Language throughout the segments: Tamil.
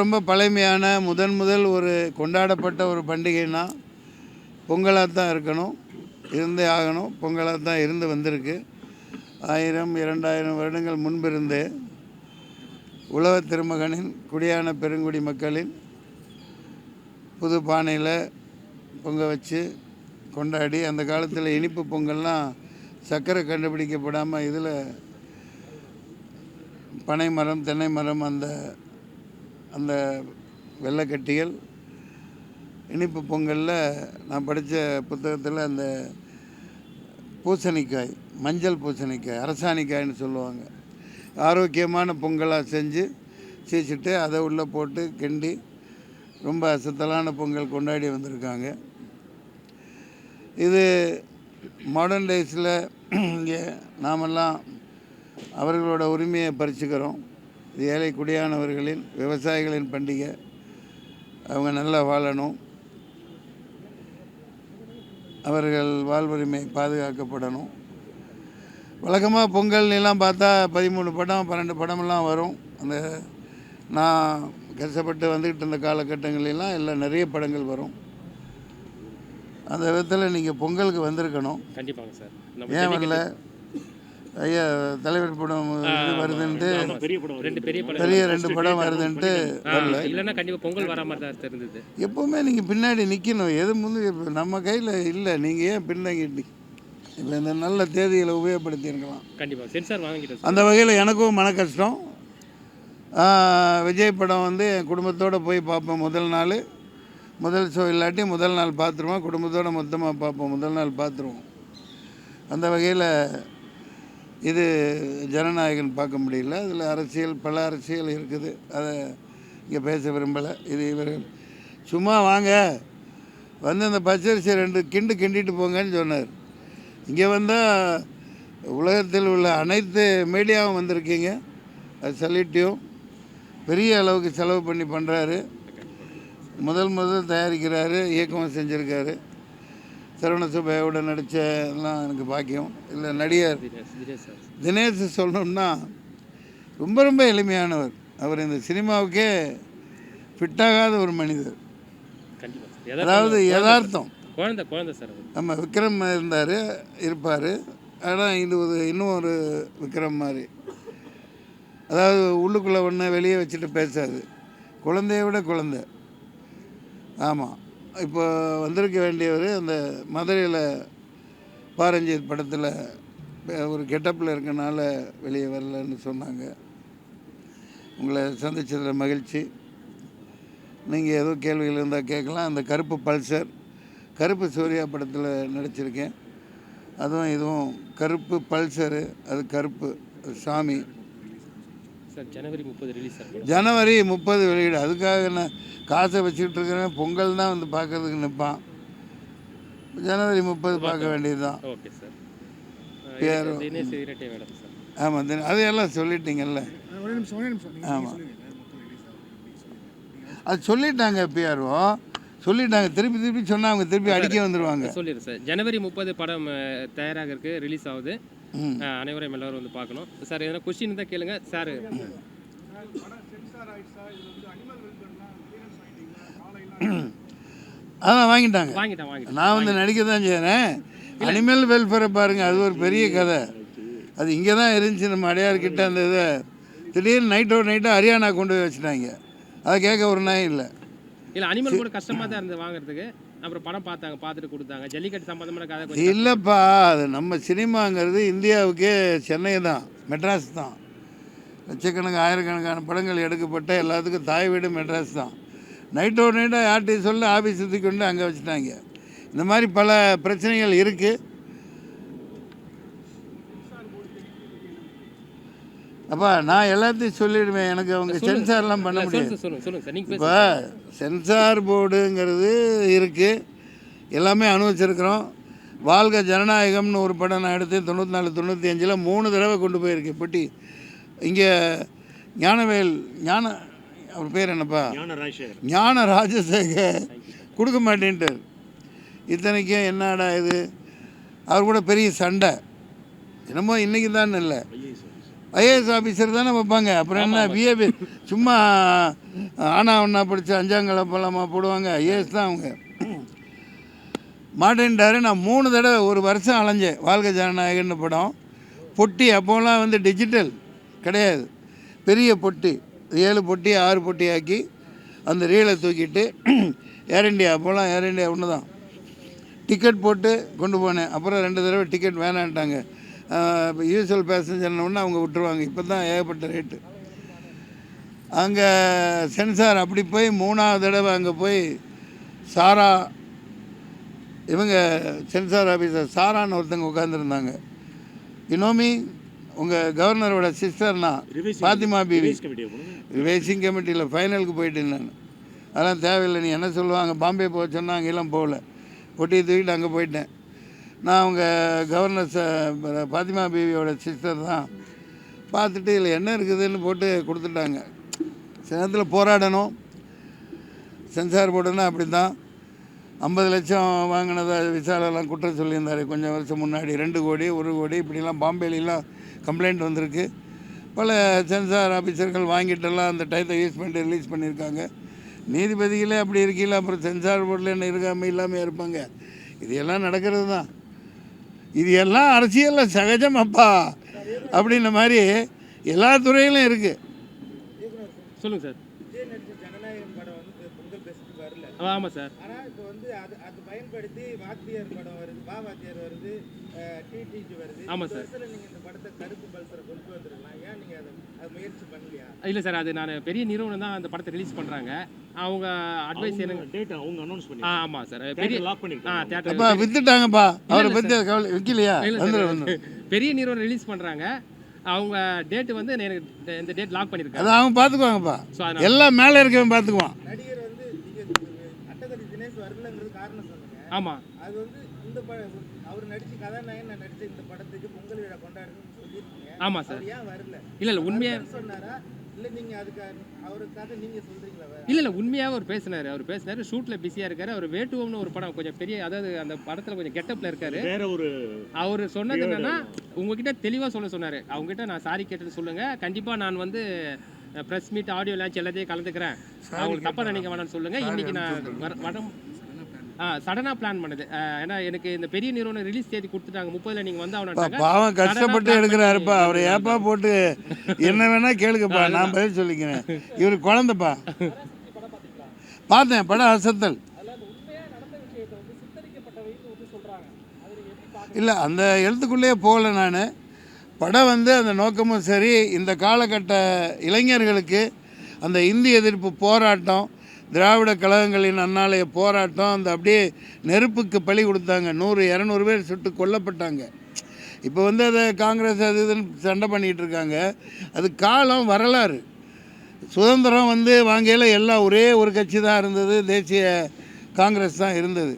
ரொம்ப பழமையான முதல் ஒரு கொண்டாடப்பட்ட ஒரு பண்டிகைன்னா பொங்கலாக தான் இருக்கணும், இருந்தே ஆகணும். பொங்கலாக தான் இருந்து வந்திருக்கு. 1000 2000 வருடங்கள் முன்பிருந்தே உழவ திருமகனின் குடியான பெருங்குடி மக்களின் புது பானையில் பொங்க வச்சு கொண்டாடி, அந்த காலத்தில் இனிப்பு பொங்கல்லாம் சர்க்கரை கண்டுபிடிக்கப்படாமல் இதில் பனை மரம் தென்னை மரம் அந்த அந்த வெள்ளைக்கட்டிகள் இனிப்பு பொங்கலில் நான் படித்த புத்தகத்தில் அந்த பூசணிக்காய், மஞ்சள் பூசணிக்காய், அரசாணிக்காய்னு சொல்லுவாங்க, ஆரோக்கியமான பொங்கலாக செஞ்சு சீச்சிட்டு அதை உள்ளே போட்டு கிண்டி ரொம்ப அசத்தலான பொங்கல் கொண்டாடி வந்திருக்காங்க. இது மாடர்ன் டேஸில் இங்கே நாமெல்லாம் அவர்களோட உரிமையை பறிச்சுக்கிறோம். இது ஏழை குடியானவர்களின் விவசாயிகளின் பண்டிகை. அவங்க நல்லா வாழணும், அவர்கள் வாழ்வுரிமை பாதுகாக்கப்படணும். வழக்கமாக பொங்கல்லாம் பார்த்தா 13 படம் 12 படமெல்லாம் வரும். அந்த நான் கஷ்டப்பட்டு வந்துக்கிட்டு இருந்த காலகட்டங்களெல்லாம் எல்லாம் நிறைய படங்கள் வரும். அந்த விதத்தில் நீங்கள் பொங்கலுக்கு வந்திருக்கணும். கண்டிப்பாங்க சார். ஏன் வரல? ஐயா தலைவர் படம் இது வருதுன்ட்டு, பெரிய 2 படம் வருதுன்ட்டு வரல. இல்லைன்னா கண்டிப்பாக பொங்கல் வர மாதிரி தான் இருந்தது. எப்போவுமே நீங்கள் பின்னாடி நிற்கணும். எது முந்தைய நம்ம கையில் இல்லை. நீங்கள் ஏன் பின்னாடி இப்போ இந்த நல்ல தேதிகளை உபயோகப்படுத்தியிருக்கலாம். கண்டிப்பாக சென்சார் வாங்கிட்டோம். அந்த வகையில் எனக்கும் மன கஷ்டம். விஜய் படம் வந்து என் குடும்பத்தோடு போய் பார்ப்பேன். முதல் ஷோ இல்லாட்டி முதல் நாள் பார்த்துருவோம். குடும்பத்தோடு மொத்தமாக பார்ப்போம். முதல் நாள் பார்த்துருவோம். அந்த வகையில் இது ஜனநாயகன் பார்க்க முடியல. அதில் பல அரசியல் இருக்குது. அதை இங்கே பேச விரும்பலை. இது இவர்கள் சும்மா வாங்க வந்து அந்த பச்சரிசி 2 கிண்டிட்டு போங்கன்னு சொன்னார். இங்கே வந்தால் உலகத்தில் உள்ள அனைத்து மீடியாவும் வந்திருக்கீங்க. அது சல்யூட்டும். பெரிய அளவுக்கு செலவு பண்ணி பண்ணுறாரு. முதல் தயாரிக்கிறாரு, இயக்கமும் செஞ்சுருக்காரு. சரவண சுப்பையோட நடித்த எல்லாம் எனக்கு பாக்கியம். இல்லை நடிகர் தினேஷ் சொல்லணும்னா ரொம்ப எளிமையானவர். அவர் இந்த சினிமாவுக்கே ஃபிட்டாகாத ஒரு மனிதர். அதாவது யதார்த்தம். குழந்தை சார். நம்ம விக்ரம் இருப்பார். ஆனால் இன்னும் ஒரு விக்ரம் மாதிரி. அதாவது உள்ளுக்குள்ளே ஒன்று வெளியே வச்சுட்டு பேசாது. குழந்தைய விட குழந்தை. ஆமாம். இப்போ வந்திருக்க வேண்டியவர் அந்த மதுரையில் பாரஞ்சித் படத்தில் ஒரு கெட்டப்பில் இருக்கனால வெளியே வரலன்னு சொன்னாங்க. உங்களை சந்தித்ததில் மகிழ்ச்சி. நீங்கள் ஏதோ கேள்விகள் இருந்தால் கேட்கலாம். அந்த கருப்பு பல்சர், கருப்பு சூர்யா படத்தில் நடிச்சிருக்கேன். அதுவும் இதுவும் கருப்பு பல்சரு. அது கருப்பு சாமி. ஜனவரி 30 ரிலீஸ். ஜனவரி 30 வெளியீடு. அதுக்காக நான் காசை வச்சுக்கிட்டு இருக்கிறேன். பொங்கல் தான் வந்து பார்க்கறதுக்கு நிற்பான். ஜனவரி 30 பார்க்க வேண்டியது தான். Okay sir. ஆமாம், அதையெல்லாம் சொல்லிட்டீங்கல்ல. ஆமாம், அது சொல்லிட்டாங்க. பிஆர்ஓ சொல்லிட்டாங்க. திருப்பி சொன்னால் அவங்க திருப்பி அடிக்க வந்துடுவாங்க. சொல்லிடுறேன் சார். ஜனவரி 30 படம் தயாராக இருக்குது, ரிலீஸ் ஆகுது. அனைவரும் எல்லாரும் வந்து பார்க்கணும். சார் எதனா கொஸ்டின் தான் கேளுங்க சார். அதான் வாங்கிட்டாங்க. நான் வந்து நடிக்க தான் செய்கிறேன். அனிமல் வெல்ஃபேரை பாருங்கள். அது ஒரு பெரிய கதை. அது இங்கே தான் இருந்துச்சு, நம்ம அடையார்கிட்ட. அந்த இதை திடீர்னு நைட்டாக ஹரியானா கொண்டு போய் வச்சுட்டாங்க. அதை கேட்க ஒரு நாய் இல்லை. அனிமல் கூட கஷ்டமாக தான் இருந்தது வாங்குறதுக்கு. அப்புறம் படம் பார்த்துட்டு கொடுத்தாங்க. ஜல்லிக்கட்டு சம்பந்தமான கதை இல்லைப்பா. அது நம்ம சினிமாங்கிறது இந்தியாவுக்கே சென்னை தான், மெட்ராஸ் தான். லட்சக்கணக்கான ஆயிரக்கணக்கான படங்கள் எடுக்கப்பட்ட எல்லாத்துக்கும் தாய் வீடு மெட்ராஸ் தான். நைட்டாக யார்கிட்டையும் சொல்ல ஆஃபீஸ் சுற்றி கொண்டு அங்கே வச்சுட்டாங்க. இந்த மாதிரி பல பிரச்சனைகள் இருக்குது. அப்பா நான் எல்லாத்தையும் சொல்லிடுவேன். எனக்கு அவங்க சென்சார்லாம் பண்ண முடியாது. இப்போ சென்சார் போர்டுங்கிறது இருக்குது, எல்லாமே அனுபவிச்சிருக்கிறோம். வாழ்க ஜனநாயகம்னு ஒரு படம் நான் எடுத்து 94 95 3 தடவை கொண்டு போயிருக்கேன் பெட்டி. இங்கே அவர் பேர் என்னப்பா, ஞான ராஜசேகர் கொடுக்க மாட்டேன்ட்டார். இத்தனைக்கும் என்னடா இது, அவர் கூட பெரிய சண்டை. என்னமோ இன்றைக்கி தான் இல்லை, ஐஏஎஸ் ஆஃபீஸர் தானே வைப்பாங்க. அப்புறம் என்ன விஏபி சும்மா ஆனா ஒன்றா படித்து அஞ்சாங்கலை பழமாக போடுவாங்க. ஐஏஎஸ் தான் அவங்க. மாட்டேன்ட்டாரு. நான் 3 தடவை ஒரு வருஷம் அலைஞ்சேன். வாழ்க ஜனநாயகன்னு படம். பொட்டி அப்போலாம் வந்து டிஜிட்டல் கிடையாது, பெரிய பொட்டி, 7 பொட்டி 6 பொட்டி ஆக்கி அந்த ரீலை தூக்கிட்டு ஏர் இண்டியா, அப்போலாம் ஏர் இண்டியா ஒன்று தான், டிக்கெட் போட்டு கொண்டு போனேன். அப்புறம் 2 தடவை டிக்கெட் வேணான்ட்டாங்க. இப்போ யூஸ்வல் பேசஞ்சர்னு அவங்க விட்டுருவாங்க. இப்போ தான் ஏகப்பட்ட ரேட்டு. அங்கே சென்சார் அப்படி போய் 3ஆவது தடவை அங்கே போய் சாரா, இவங்க சென்சார் ஆஃபீஸர் சாரான்னு ஒருத்தங்க உட்காந்துருந்தாங்க. இனோமி உங்கள் கவர்னரோட சிஸ்டர்னா பாத்திமா பிவி. ரிவைசிங் கமிட்டியில் ஃபைனலுக்கு போயிட்டு நான். அதெல்லாம் தேவையில்லை, நீ என்ன சொல்லுவாங்க, பாம்பே போக சொன்னால் அங்கெல்லாம் போகல, ஒட்டியை தூக்கிட்டு அங்கே போயிட்டேன். நான் அவங்க கவர்னர் பாத்திமா பிவியோட சிஸ்டர் தான். பார்த்துட்டு இதில் என்ன இருக்குதுன்னு போட்டு கொடுத்துட்டாங்க. சில நேரத்தில் போராடணும். சென்சார் போர்டுன்னா அப்படி தான். 50 லட்சம் வாங்கினதா விசாலெல்லாம் குற்றம் சொல்லியிருந்தார் கொஞ்சம் வருஷம் முன்னாடி. 2 கோடி 1 கோடி இப்படிலாம் பாம்பேலாம் கம்ப்ளைண்ட் வந்திருக்கு. பல சென்சார் ஆஃபீஸர்கள் வாங்கிட்டெல்லாம் அந்த டயத்தை யூஸ் பண்ணிட்டு ரிலீஸ் பண்ணியிருக்காங்க. நீதிபதிகளே அப்படி இருக்கீங்களா, அப்புறம் சென்சார் போர்டில் என்ன இருக்காமல் இல்லாமல் இருப்பாங்க. இது எல்லாம் நடக்கிறது தான். இது எல்லாம் அரசியலில் சகஜமாப்பா அப்படின்ற மாதிரி எல்லா துறையிலும் இருக்குது. சொல்லுங்கள் சார். ஆமாம் சார். ஆனால் இப்போ வந்து அது பயன்படுத்தி வாத்தியார் படம் வருது, வாத்தியார் வருது, டிடிஜி வருது. ஆமாம் சார். நீங்கள் இந்த படத்தை கருப்பு பல்சரை கொண்டு வந்துருக்கலாம். ஏன் நீங்கள் அதை முயற்சி பண்ணலையா? இல்லை சார், அது நான் பெரிய நிறுவனம் தான் அந்த படத்தை ரிலீஸ் பண்ணுறாங்க. அவங்க அட்வைஸ் எனக்கு டேட் அவங்க அனௌன்ஸ் பண்ணி. ஆமாம் சார், பெரிய லாக் பண்ணிருக்காங்க. தியேட்டர் வித்துட்டாங்கப்பா. அவரை பற்றி கவலை விற்கலையா? பெரிய நிறுவனம் ரிலீஸ் பண்ணுறாங்க. அவங்க டேட்டு வந்து எனக்கு இந்த டேட் லாக் பண்ணியிருக்காங்க. அதை அவங்க பார்த்துக்குவாங்கப்பா. எல்லாம் மேலே இருக்கவன் பார்த்துக்குவான். நடிகர் வந்து அட்டகதி தினேஷ் வரலங்கிறது காரணம் சொன்னீங்க. ஆமாம், அது வந்து இந்த அவர் நடிச்சு கதாநாயகன் நான் நடிச்ச இந்த படத்துக்கு பொங்கல் விழா கொண்டாடுன்னு சொல்லியிருக்கீங்க. ஆமாம் சார். ஏன் வரல? இல்லை உண்மையாக சொன்னாரா இல்லை நீங்கள் அதுக்கு அவருக்காக நீங்கள் சொல்கிறீங்களா? இல்லை உண்மையாக அவர் பேசினார். ஷூட்டில் பிஸியாக இருக்கார். அவர் வேட்டுவோம்னு ஒரு படம் கொஞ்சம் பெரிய, அதாவது அந்த படத்தில் கொஞ்சம் கெட்டப்பில் இருக்கார். வேற ஒரு அவர் சொன்னது என்னன்னா, உங்ககிட்ட தெளிவாக சொன்னார். அவங்ககிட்ட நான் சாரி கேட்டது சொல்லுங்கள், கண்டிப்பாக நான் வந்து ப்ரெஸ் மீட், ஆடியோ லான்ச் எல்லாத்தையும் கலந்துக்கிறேன், அவங்களுக்கு தப்பாக நினைக்க வேணாம்னு சொல்லுங்கள். இன்றைக்கி நான் வடம் சடனாக பிளான் பண்ணுது. ஏன்னா எனக்கு இந்த பெரிய நிறுவனம் ரிலீஸ் தேதி கொடுத்துட்டாங்க, 30ல் நீங்கள் வந்து அவனை பாவம் கஷ்டப்பட்டு எடுக்கிறாருப்பா. அவரை ஏப்பா போட்டு என்ன வேணா கேளுங்கப்பா, நான் பதில் சொல்லிக்கிறேன். இவர் குழந்தைப்பா. பார்த்தேன் படம் அசத்தல். இல்லை அந்த எழுத்துக்குள்ளேயே போகல நான். படம் வந்து அந்த நோக்கமும் சரி. இந்த காலகட்ட இளைஞர்களுக்கு அந்த இந்தி எதிர்ப்பு போராட்டம், திராவிட கழகங்களின் அந்நாளைய போராட்டம், அந்த அப்படியே நெருப்புக்கு பலி கொடுத்தாங்க. 100-200 பேர் சுட்டு கொல்லப்பட்டாங்க. இப்போ வந்து அதை காங்கிரஸ் அது இதுன்னு சண்டை பண்ணிகிட்டு இருக்காங்க. அது காலம் வரலாறு. சுதந்திரம் வந்து வாங்கையில் எல்லாம் ஒரே ஒரு கட்சி தான் இருந்தது, தேசிய காங்கிரஸ் தான் இருந்தது.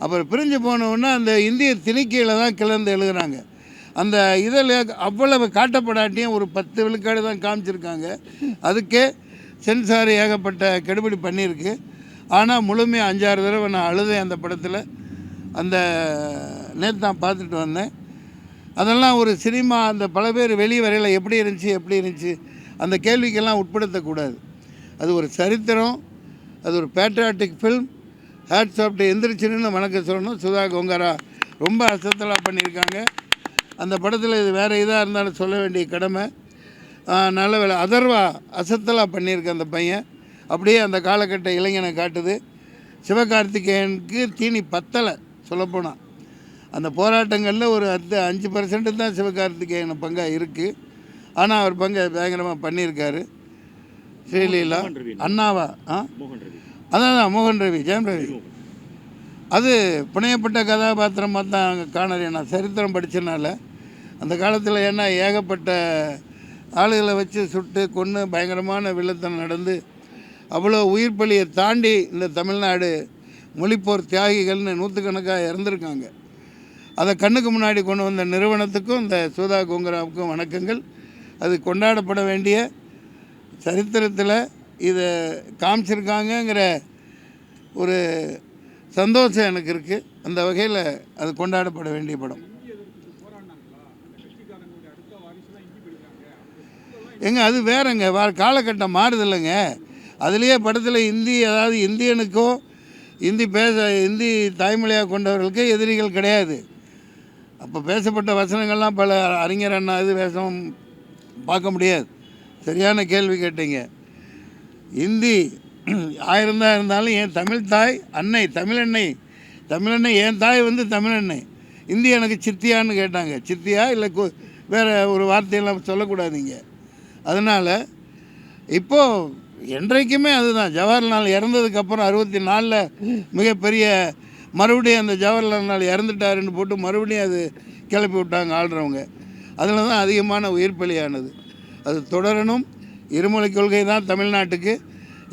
அப்புறம் பிரிஞ்சு போனவுடனே அந்த இந்திய திணிக்கையில் தான் கிளர்ந்து எழுதுகிறாங்க. அந்த இதில் அவ்வளவு காட்டப்படாட்டியும் ஒரு 10 விழுக்காடு தான் காமிச்சிருக்காங்க. அதுக்கே சென்சார் ஏகப்பட்ட கெடுபிடி பண்ணியிருக்கு. ஆனால் முழுமையாக 5-6 தடவை நான் அழுதேன் அந்த படத்தில். அந்த நேற்று நான் பார்த்துட்டு வந்தேன். அதெல்லாம் ஒரு சினிமா. அந்த பல பேர் வெளியே வரையில் எப்படி இருந்துச்சு அந்த கேள்விக்கெல்லாம் உட்படுத்தக்கூடாது. அது ஒரு சரித்திரம், அது ஒரு பேட்ரியாட்டிக் ஃபில்ம். ஹேட்ஸ் ஆஃப் எந்திரிச்சுன்னு வணக்கம் சொல்லணும். சுதா கோங்கரா ரொம்ப அசத்தலாக பண்ணியிருக்காங்க அந்த படத்தில். இது வேறு இதாக இருந்தாலும் சொல்ல வேண்டிய கடமை. நல்ல வேலை. அதர்வா அசத்தலாக பண்ணியிருக்க அந்த பையன். அப்படியே அந்த காலகட்ட இளைஞனை காட்டுது. சிவகார்த்திகேயனுக்கு தீனி பத்தலை சொல்லப்போனால். அந்த போராட்டங்களில் ஒரு 5% தான் சிவகார்த்திகேயன் பங்காக இருக்குது. ஆனால் அவர் பங்கை பயங்கரமாக பண்ணியிருக்காரு. ஸ்ரீலீலா அண்ணாவா அதான் மோகன் ரவி, ஜெயம் ரவி. அது புனையப்பட்ட கதாபாத்திரமாக தான் காணறேன். நான் சரித்திரம் படித்தனால அந்த காலத்தில் ஏன்னா ஏகப்பட்ட ஆளுகளை வச்சு சுட்டு கொன்று பயங்கரமான வில்லத்தனம் நடந்து அவ்வளோ உயிர் பலியை தாண்டி இந்த தமிழ்நாடு மொழிப்போர் தியாகிகள்னு 100கணக்காக இறந்துருக்காங்க. அதை கண்ணுக்கு முன்னாடி கொண்டு வந்த நிறுவனத்துக்கும் இந்த சுதா கோங்கராவுக்கும் வணக்கங்கள். அது கொண்டாடப்பட வேண்டிய சரித்திரத்தில் இதை காமிச்சிருக்காங்கங்கிற ஒரு சந்தோஷம் எனக்கு இருக்குது. அந்த வகையில் அது கொண்டாடப்பட வேண்டிய படம். அது வேறங்க காலகட்டம் மாறுதில்லைங்க. அதுலேயே படத்தில் ஹிந்தி, அதாவது இந்தியனுக்கோ ஹிந்தி தாய்மொழியாக கொண்டவர்களுக்கு எதிரிகள் கிடையாது. அப்போ பேசப்பட்ட வசனங்கள்லாம் பல அறிஞர் அண்ணா இது வேஷம் பார்க்க முடியாது. சரியான கேள்வி கேட்டீங்க. ஹிந்தி 1000 தான் இருந்தாலும் என் தமிழ் தாய் அன்னை தமிழன்னை என் தாய் தமிழன்னை. ஹிந்தி எனக்கு சித்தியான்னு கேட்டாங்க. சித்தியா இல்லை வேறு ஒரு வார்த்தையெல்லாம் சொல்லக்கூடாதீங்க. அதனால் இப்போது என்றைக்குமே அதுதான். ஜவஹர்லால் இறந்ததுக்கப்புறம் 64 மிகப்பெரிய மறுபடியும் அந்த ஜவஹர்லால் இறந்துட்டாருன்னு போட்டு மறுபடியும் அது கிளப்பி விட்டாங்க ஆள்றவங்க. அதில் தான் அதிகமான உயிர் பலியானது. அது தொடரணும். இருமொழி கொள்கை தான் தமிழ்நாட்டுக்கு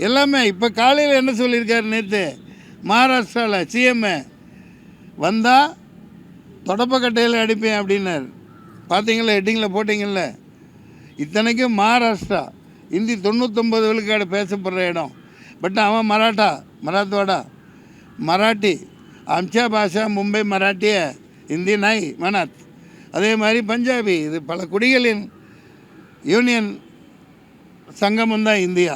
எல்லாமே. இப்போ காலையில் என்ன சொல்லியிருக்காரு, நேற்று மகாராஷ்டிராவில் சிஎம்ஏ வந்தால் தொடப்பக்கட்டையில் அடிப்பேன் அப்படின்னார். பார்த்தீங்களா, ஹெட்டிங்கில் போட்டிங்கள்ல. இத்தனைக்கும் மகாராஷ்டிரா ஹிந்தி 99 விழுக்காடு பேசப்படுற இடம். பட் அவன் மராத்வாடா மராட்டி. आमच्या भाषा मुंबई मराठी है, हिंदी नहीं मनात. அதே மாதிரி பஞ்சாபி. இது பல குடிகளின் யூனியன் சங்கமம் தான் இந்தியா.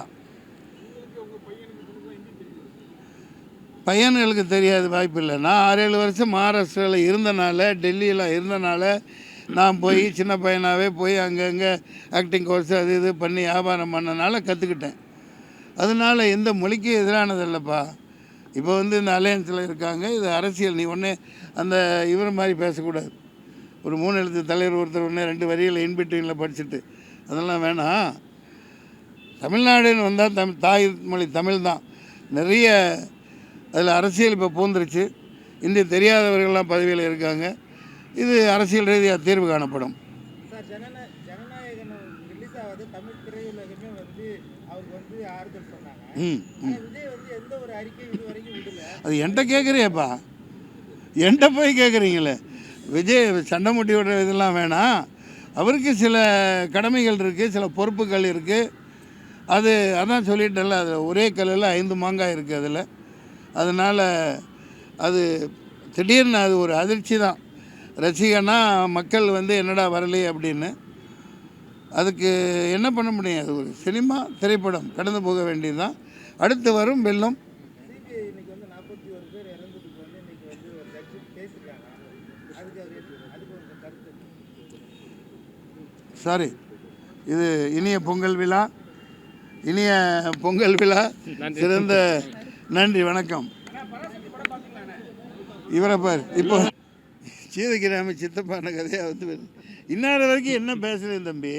பையன்களுக்கு தெரியாது, வாய்ப்பில்லை. நான் 6-7 வருஷம் மகாராஷ்டிராவில் இருந்தனால, டெல்லியில் இருந்தனால நான் போய் சின்ன பையனாகவே போய் அங்கங்கே ஆக்டிங் கோர்ஸ் அது இது பண்ணி வியாபாரம் பண்ணனால கற்றுக்கிட்டேன். அதனால் எந்த மொழிக்கும் எதிரானது இல்லைப்பா. இப்போ இந்த அலையன்ஸில் இருக்காங்க. இது அரசியல். நீ ஒன்றே அந்த இவர் மாதிரி பேசக்கூடாது. ஒரு 3 எழுத்து தலைவர் ஒருத்தர் ஒன்று 2 வரியில் இன்பிட்வீனில் படிச்சுட்டு அதெல்லாம் வேணாம். தமிழ்நாடுன்னு வந்தால் தாய் மொழி தமிழ் தான். நிறைய அதில் அரசியல் இப்போ பூந்துருச்சு. இந்தி தெரியாதவர்கள்லாம் பதவியில் இருக்காங்க. இது அரசியல் ரீதியாக தீர்வு காணப்படும். சார், ஜனநாயகன் ரிலீஸ் ஆகாது தமிழ் திரையுலகமே அவருக்கு ஆறுதல் சொன்னாங்க. விஜய் எந்த ஒரு அறிக்கை இது வரைக்கும் விடல. அது என்கிட்ட கேட்குறியப்பா, என்கிட்ட போய் கேட்குறீங்களே. விஜய் சண்டை முட்டி விடுற இதெல்லாம் வேணாம். அவருக்கு சில கடமைகள் இருக்குது, சில பொறுப்புகள் இருக்குது. அதான் சொல்லிட்டேன்ல, அது ஒரே கல்லில் 5 மாங்காய் இருக்குது அதில். அதனால் அது திடீர்னு அது ஒரு அதிர்ச்சி தான். ரசிகனா மக்கள் என்னடா வரலையே அப்படின்னு. அதுக்கு என்ன பண்ண முடியும்? அது ஒரு சினிமா திரைப்படம், கடந்து போக வேண்டியது தான். அடுத்து வரும் வெள்ளம். சிபிஐ இன்னைக்கு 41 பேர் இறந்ததுக்கு இன்னைக்கு ஒரு ஜட்ஜி பேசிருக்காங்க. அதுக்கு ஒரு கருத்து. சாரி, இது இனிய பொங்கல் விழா. சிறந்த நன்றி, வணக்கம். இவரை பார், இப்போ சீதகிராம சித்தப்பான கதையாக இன்னார வரைக்கும் என்ன பேசுகிறேன் தம்பி.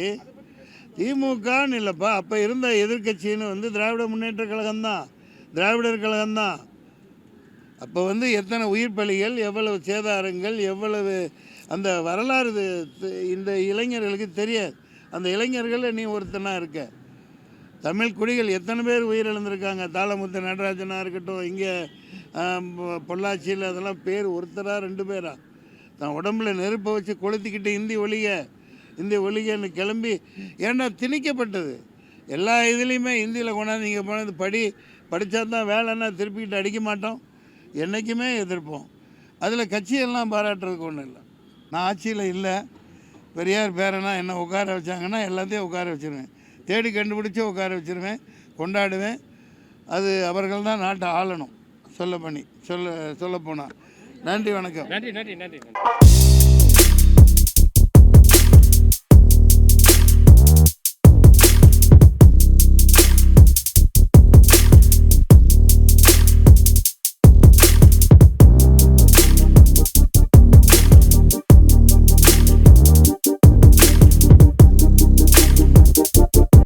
திமுகன்னு இல்லைப்பா, அப்போ இருந்த எதிர்கட்சின்னு திராவிட முன்னேற்ற கழகம்தான், திராவிடர் கழகம்தான். அப்போ எத்தனை உயிர் பலிகள், எவ்வளவு சேதாரங்கள், எவ்வளவு அந்த வரலாறு இந்த இளைஞர்களுக்கு தெரியாது. அந்த இளைஞர்களில் நீ ஒருத்தனாக இருக்க. தமிழ் குடிகள் எத்தனை பேர் உயிரிழந்திருக்காங்க. தாளமுத்து நடராஜனாக இருக்கட்டும், இங்கே பொள்ளாச்சியில் அதெல்லாம் பேர் ஒருத்தரா 2 பேரா தான் உடம்புல நெருப்பை வச்சு கொளுத்திக்கிட்டு இந்தி ஒழிகன்னு கிளம்பி. ஏன்னா திணிக்கப்பட்டது எல்லா இதுலேயுமே. இந்தியில் கொண்டாந்து இங்கே போனது படித்தா தான் வேலைன்னா திருப்பிக்கிட்டு அடிக்க மாட்டோம், என்றைக்குமே எதிர்ப்போம். அதில் கட்சியெல்லாம் பாராட்டுறதுக்கு ஒன்றும் இல்லை. நான் ஆட்சியில் இல்லை. பெரியார் பேரனா என்ன உட்கார வச்சாங்கன்னா எல்லாத்தையும் உட்கார வச்சுருவேன். தேடி கண்டுபிடிச்சி உட்கார வச்சுருவேன், கொண்டாடுவேன். அது அவர்கள் தான் நாட்டை ஆளணும். சொல்லப்போனால். நன்றி, வணக்கம். நன்றி.